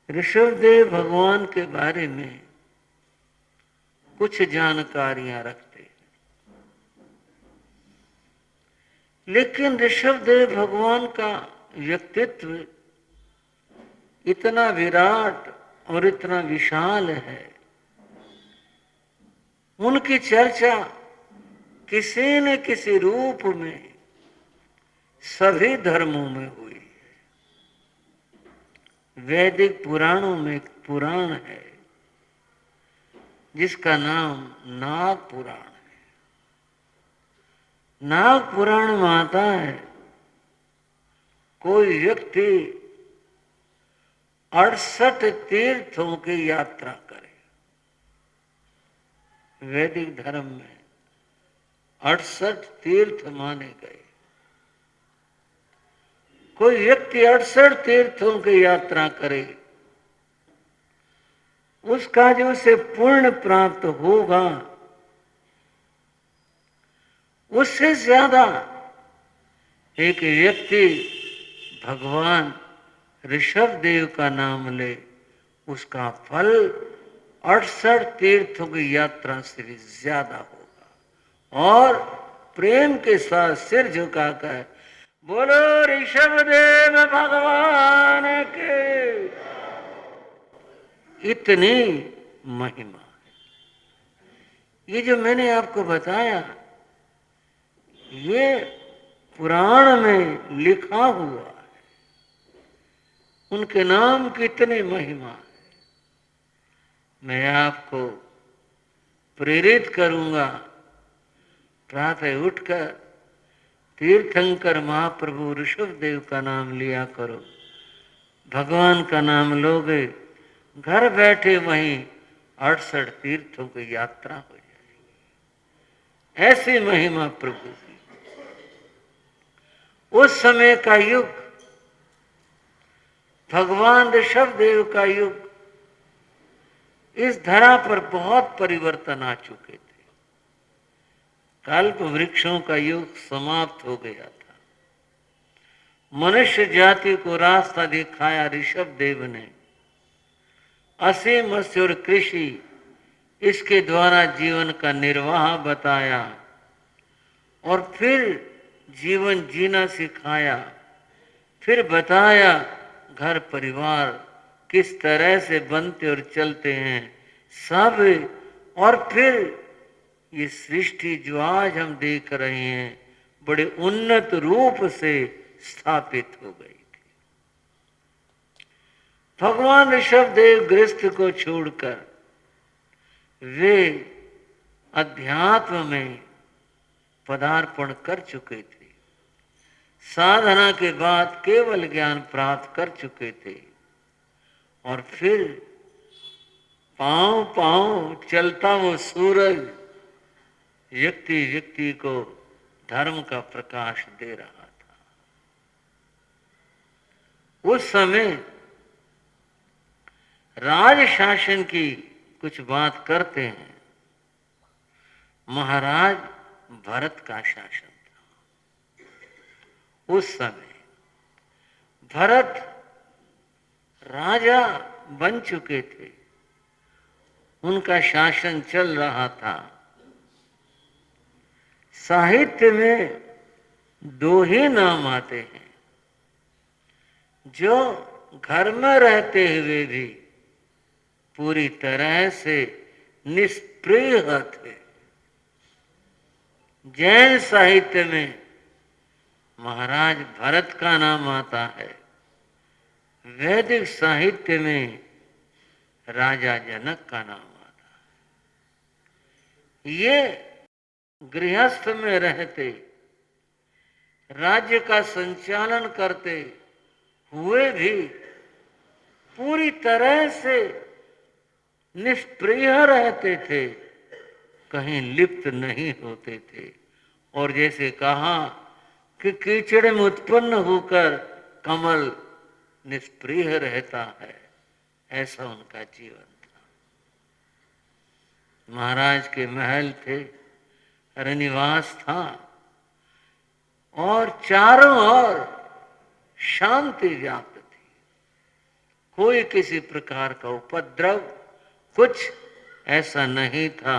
ऋषभदेव भगवान के बारे में कुछ जानकारियां रखते हैं, लेकिन ऋषभदेव भगवान का व्यक्तित्व इतना विराट और इतना विशाल है, उनकी चर्चा किसी न किसी रूप में सभी धर्मों में हुई है। वैदिक पुराणों में एक पुराण है जिसका नाम नाग पुराण है। नाग पुराण में आता है, कोई व्यक्ति 68 तीर्थों की यात्रा करे। वैदिक धर्म में 68 तीर्थ माने गए। कोई व्यक्ति 68 तीर्थों की यात्रा करे, उसका जो उसे पुण्य प्राप्त होगा उससे ज्यादा एक व्यक्ति भगवान ऋषभदेव का नाम ले, उसका फल 68 तीर्थों की यात्रा से भी ज्यादा होगा। और प्रेम के साथ सिर झुकाकर बोलो ऋषभदेव भगवान के। इतनी महिमा है। ये जो मैंने आपको बताया, ये पुराण में लिखा हुआ है। उनके नाम की इतनी महिमा है। मैं आपको प्रेरित करूंगा, प्रातः उठकर तीर्थंकर महाप्रभु ऋषभदेव का नाम लिया करो। भगवान का नाम लोगे, घर बैठे वहीं 68 तीर्थों की यात्रा हो जाएगी। ऐसी महिमा प्रभु की। उस समय का युग, भगवान ऋषभदेव का युग, इस धरा पर बहुत परिवर्तन आ चुके थे। कल्प वृक्षों का युग समाप्त हो गया था। मनुष्य जाति को रास्ता दिखाया ऋषभदेव ने। असीम मत्स्य और कृषि, इसके द्वारा जीवन का निर्वाह बताया और फिर जीवन जीना सिखाया। फिर बताया घर परिवार किस तरह से बनते और चलते हैं सब। और फिर ये सृष्टि जो आज हम देख रहे हैं बड़े उन्नत रूप से स्थापित हो गई थी। भगवान ऋषभदेव गृहस्थ को छोड़कर वे अध्यात्म में पदार्पण कर चुके थे। साधना के बाद केवल ज्ञान प्राप्त कर चुके थे। और फिर पांव पांव चलता वो सूरज व्यक्ति व्यक्ति को धर्म का प्रकाश दे रहा था। उस समय राज शासन की कुछ बात करते हैं। महाराज भरत का शासन था। उस समय भरत राजा बन चुके थे, उनका शासन चल रहा था। साहित्य में दो ही नाम आते हैं जो घर में रहते हुए भी पूरी तरह से निष्प्रिय थे। जैन साहित्य में महाराज भरत का नाम आता है। वैदिक साहित्य में राजा जनक का नाम आता है। ये गृहस्थ में रहते, राज्य का संचालन करते हुए भी पूरी तरह से निष्प्रिय रहते थे, कहीं लिप्त नहीं होते थे। और जैसे कहा कि कीचड़ में उत्पन्न होकर कमल निष्प्रिय रहता है, ऐसा उनका जीवन था। महाराज के महल थे, रनिवास था और चारों ओर शांति व्याप्त थी। कोई किसी प्रकार का उपद्रव कुछ ऐसा नहीं था।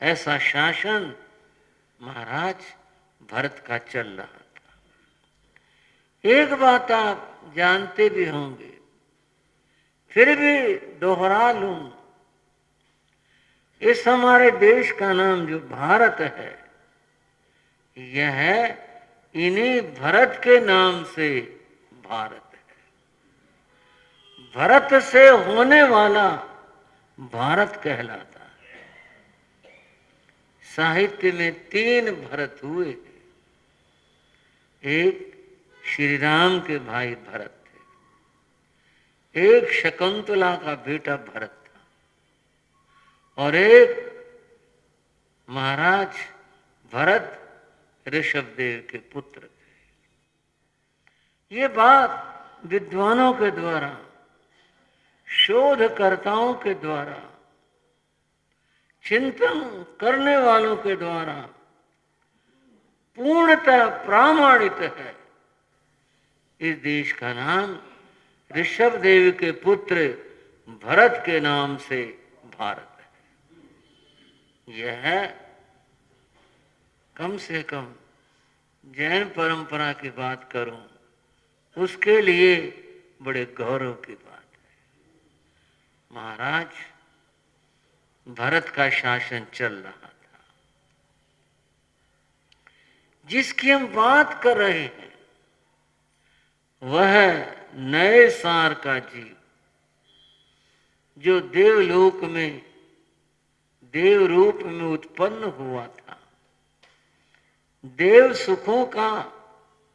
ऐसा शासन महाराज भरत का चल रहा था। एक बात आप जानते भी होंगे, फिर भी दोहरा लूं, इस हमारे देश का नाम जो भारत है, यह इन्हीं भरत के नाम से भारत है। भरत से होने वाला भारत कहलाता है। साहित्य में 3 भरत हुए। एक श्री राम के भाई भरत थे, एक शकुंतला का बेटा भरत था, और एक महाराज भरत ऋषभदेव के पुत्र थे। ये बात विद्वानों के द्वारा, शोधकर्ताओं के द्वारा, चिंतन करने वालों के द्वारा पूर्णतः प्रामाणित है। इस देश का नाम ऋषभदेव के पुत्र भरत के नाम से भारत है। यह कम से कम जैन परंपरा की बात करूं, उसके लिए बड़े गौरव की बात है। महाराज भरत का शासन चल रहा था। जिसकी हम बात कर रहे हैं वह नए सार का जीव, जो देवलोक में देव रूप में उत्पन्न हुआ था, देव सुखों का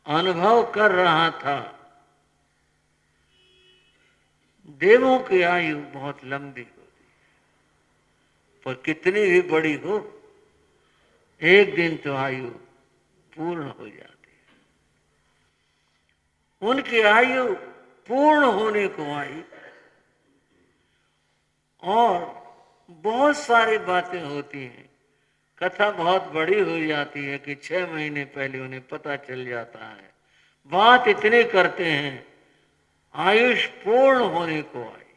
अनुभव कर रहा था। देवों की आयु बहुत लंबी होती है, पर कितनी भी बड़ी हो, एक दिन तो आयु पूर्ण हो जाती है। उनकी आयु पूर्ण होने को आई और बहुत सारी बातें होती हैं। कथा बहुत बड़ी हो जाती है कि 6 महीने पहले उन्हें पता चल जाता है। बात इतनी करते हैं, आयुष पूर्ण होने को आई,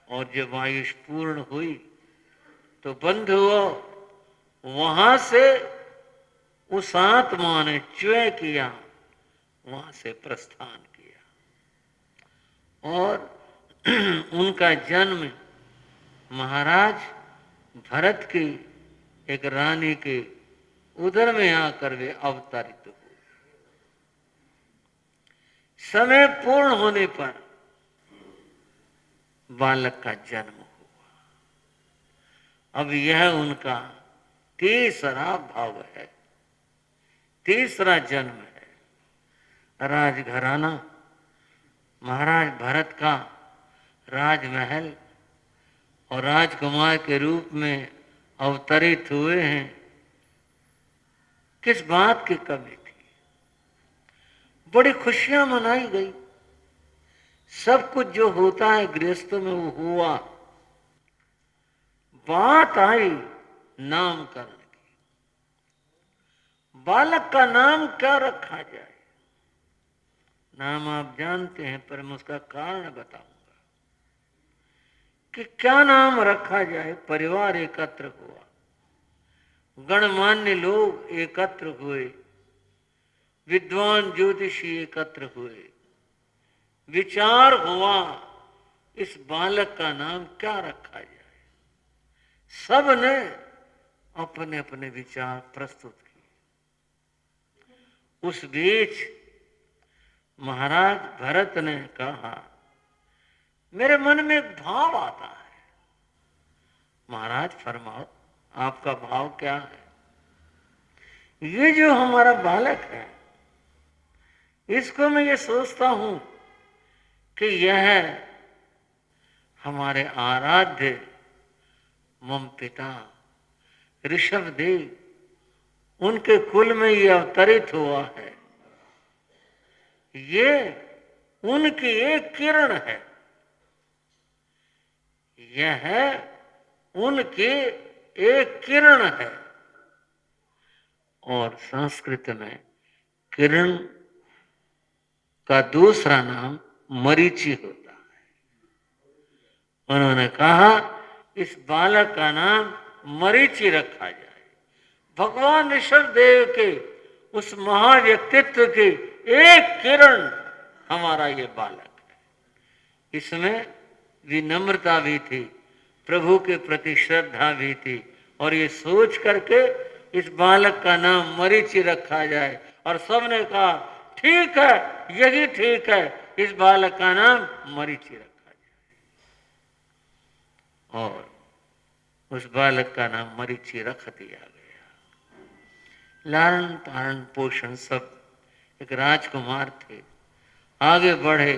और जब आयुष पूर्ण हुई तो बंधुओं, वहां से उस आत्मा ने च्वय किया, वहां से प्रस्थान किया, और उनका जन्म महाराज भरत की एक रानी के उदर में आकर वे अवतरित हुए। समय पूर्ण होने पर बालक का जन्म हुआ। अब यह उनका तीसरा भाव है, तीसरा जन्म है। राजघराना महाराज भरत का राजमहल और राजकुमार के रूप में अवतरित हुए हैं। किस बात की कमी थी? बड़ी खुशियां मनाई गई। सब कुछ जो होता है गृहस्थों में वो हुआ। बात आई नामकरण की। बालक का नाम क्या रखा जाए? नाम आप जानते हैं, पर मैं उसका कारण बताऊंगा कि क्या नाम रखा जाए। परिवार एकत्र हुआ, गणमान्य लोग एकत्र हुए, विद्वान ज्योतिषी एकत्र हुए, विचार हुआ इस बालक का नाम क्या रखा जाए। सब ने अपने अपने विचार प्रस्तुत किए। उस बीच महाराज भरत ने कहा, मेरे मन में एक भाव आता है। महाराज फरमाओ, आपका भाव क्या है? ये जो हमारा बालक है, इसको मैं ये सोचता हूं कि यह हमारे आराध्य मम पिता ऋषभदेव, उनके कुल में ये अवतरित हुआ है। ये उनकी एक किरण है, यह उनकी एक किरण है। और संस्कृत में किरण का दूसरा नाम मरीचि होता है। उन्होंने कहा इस बालक का नाम मरीचि रखा जाए। भगवान ऋषभदेव के उस महाव्यक्तित्व की एक किरण हमारा ये बालक है। इसमें विनम्रता भी थी, प्रभु के प्रति श्रद्धा भी थी, और ये सोच करके इस बालक का नाम मरीचि रखा जाए। और सबने कहा ठीक है, यही ठीक है, इस बालक का नाम मरीचि रखा जाए। और उस बालक का नाम मरीचि रख दिया गया। लालन पालन पोषण सब, एक राजकुमार थे, आगे बढ़े,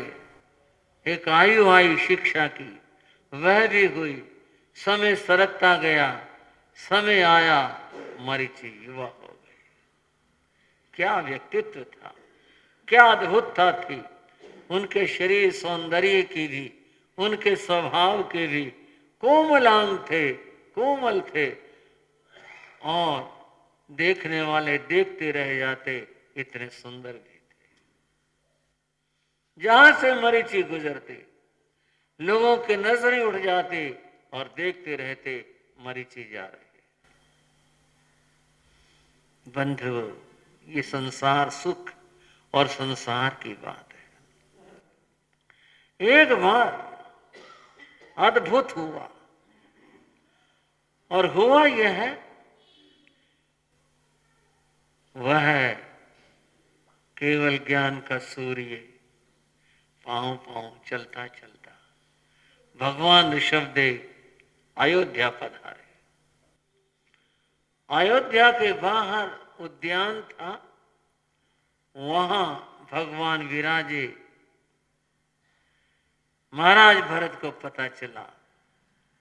एक आयु आई शिक्षा की, वह भी हुई, समय सरकता गया, समय आया, मरीचि युवा हो गए। क्या व्यक्तित्व था, क्या अद्भुतता थी उनके शरीर सौंदर्य की भी, उनके स्वभाव के भी। कोमलांग थे, कोमल थे, और देखने वाले देखते रह जाते, इतने सुंदर भी थे। जहां से मरीचि गुजरते, लोगों के नजरें उठ जाती और देखते रहते, मरीचि जा रहे। बंधुओं, ये संसार सुख और संसार की बात है। एक बार अद्भुत हुआ, और हुआ यह है, वह केवल ज्ञान का सूर्य पांव पांव चलता चलता भगवान ऋषभदेव अयोध्या पधारे। अयोध्या के बाहर उद्यान था, वहां भगवान विराजे। महाराज भरत को पता चला,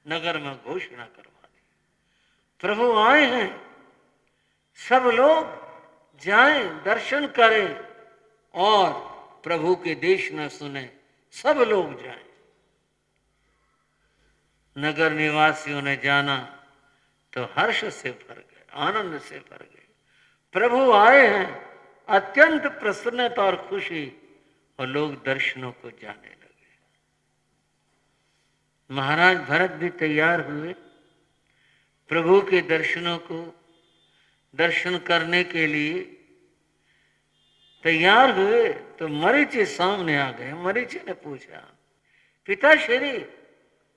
नगर में घोषणा करवा दी, प्रभु आए हैं, सब लोग जाएं, दर्शन करें, और प्रभु के देश न सुने, सब लोग जाएं। नगर निवासियों ने जाना तो हर्ष से भर गए, आनंद से भर गए। प्रभु आए हैं, अत्यंत प्रसन्नता और खुशी, और लोग दर्शनों को जाने लगे। महाराज भरत भी तैयार हुए, प्रभु के दर्शनों को दर्शन करने के लिए तैयार हुए, तो मरीचि सामने आ गए। मरीचि ने पूछा, पिताश्री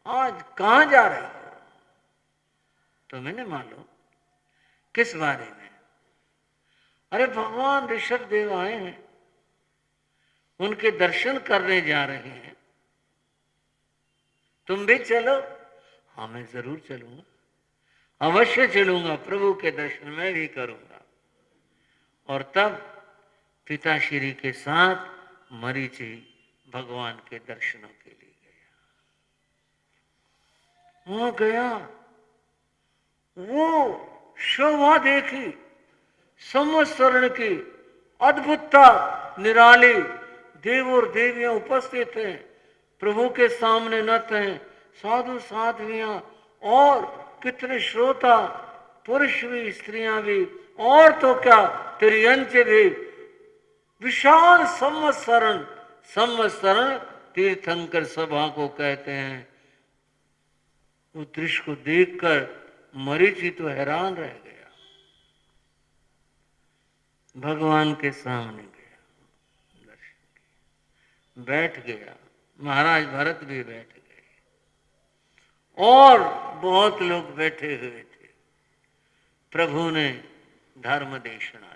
आज कहां जा रहे हो? तो मैंने मालूम, किस बारे में? अरे भगवान ऋषभदेव आए हैं, उनके दर्शन करने जा रहे हैं, तुम भी चलो। हाँ, मैं जरूर चलूंगा, अवश्य चलूंगा, प्रभु के दर्शन मैं भी करूंगा। और तब पिताश्री के साथ मरीचि भगवान के दर्शनों के लिए गया। वहां गया, वो शोभा देखी, संवत्सरण की अद्भुतता निराली। देव और देवियां उपस्थित हैं, प्रभु के सामने नत हैं, साधु साध्वियां, और कितने श्रोता, पुरुष भी, स्त्रियां भी, और तो क्या तिर्यंच भी। विशाल संवत्सरण, संवत्सरण तीर्थंकर सभा को कहते हैं। उस दृश्य को देखकर मरीचि तो हैरान रह गया, भगवान के सामने गया, दर्शन किया, बैठ गया। महाराज भरत भी बैठ गए, और बहुत लोग बैठे हुए थे। प्रभु ने धर्म देशना दी।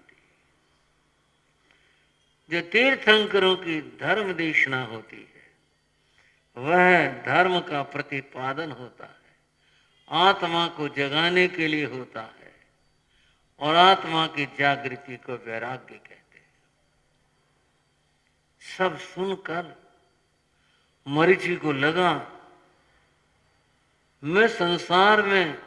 जो तीर्थंकरों की धर्म देशना होती है, वह धर्म का प्रतिपादन होता है, आत्मा को जगाने के लिए होता है, और आत्मा की जागृति को वैराग्य कहते हैं। सब सुनकर मरीचि को लगा, मैं संसार में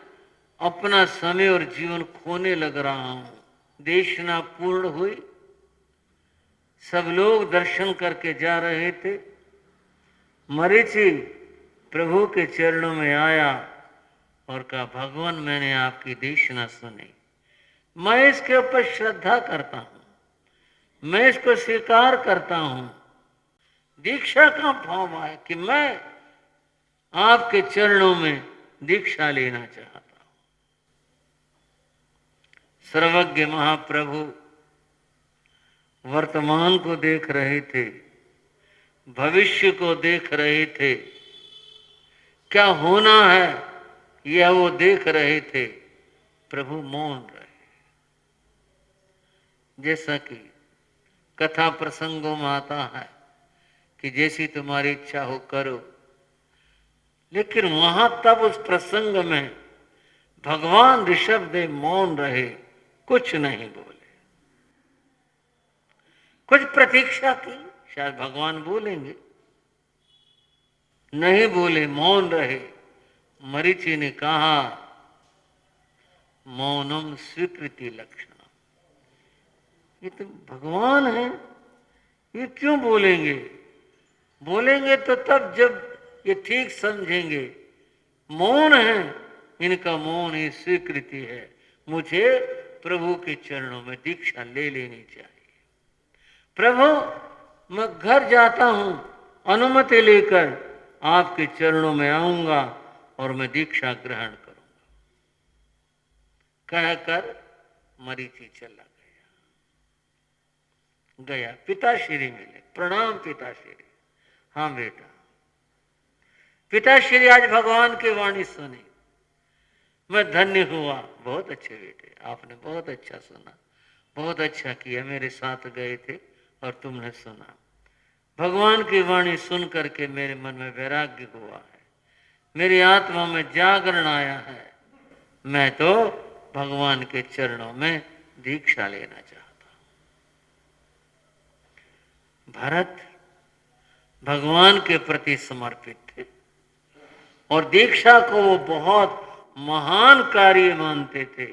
अपना समय और जीवन खोने लग रहा हूं। देशना पूर्ण हुई, सब लोग दर्शन करके जा रहे थे। मरीचि प्रभु के चरणों में आया और कहा, भगवान मैंने आपकी देशना सुनी, मैं इसके ऊपर श्रद्धा करता हूं, मैं इसको स्वीकार करता हूं। दीक्षा का भाव आया कि मैं आपके चरणों में दीक्षा लेना चाहता हूं। सर्वज्ञ महाप्रभु वर्तमान को देख रहे थे, भविष्य को देख रहे थे, क्या होना है यह वो देख रहे थे। प्रभु मौन रहे। जैसा कि कथा प्रसंगों में आता है कि जैसी तुम्हारी इच्छा हो करो, लेकिन वहां तब उस प्रसंग में भगवान ऋषभदेव मौन रहे, कुछ नहीं बोले। कुछ प्रतीक्षा की, शायद भगवान बोलेंगे, नहीं बोले, मौन रहे। मरीचि ने कहा मौनम स्वीकृति लक्षण। ये तो भगवान है, ये क्यों बोलेंगे? बोलेंगे तो तब जब ये ठीक समझेंगे। मौन है, इनका मौन ही स्वीकृति है। मुझे प्रभु के चरणों में दीक्षा ले लेनी चाहिए। प्रभु मैं घर जाता हूं, अनुमति लेकर आपके चरणों में आऊंगा और मैं दीक्षा ग्रहण करूंगा। कहकर मरीचि चला गया। पिताश्री मिले। प्रणाम पिताश्री। हाँ बेटा। पिताश्री आज भगवान की वाणी सुनी, मैं धन्य हुआ। बहुत अच्छे बेटे, आपने बहुत अच्छा सुना, बहुत अच्छा किया, मेरे साथ गए थे और तुमने सुना। भगवान की वाणी सुन करके मेरे मन में वैराग्य हुआ है, मेरी आत्मा में जागरण आया है। मैं तो भगवान के चरणों में दीक्षा लेना चाहता हूं। भरत भगवान के प्रति समर्पित थे और दीक्षा को वो बहुत महान कार्य मानते थे।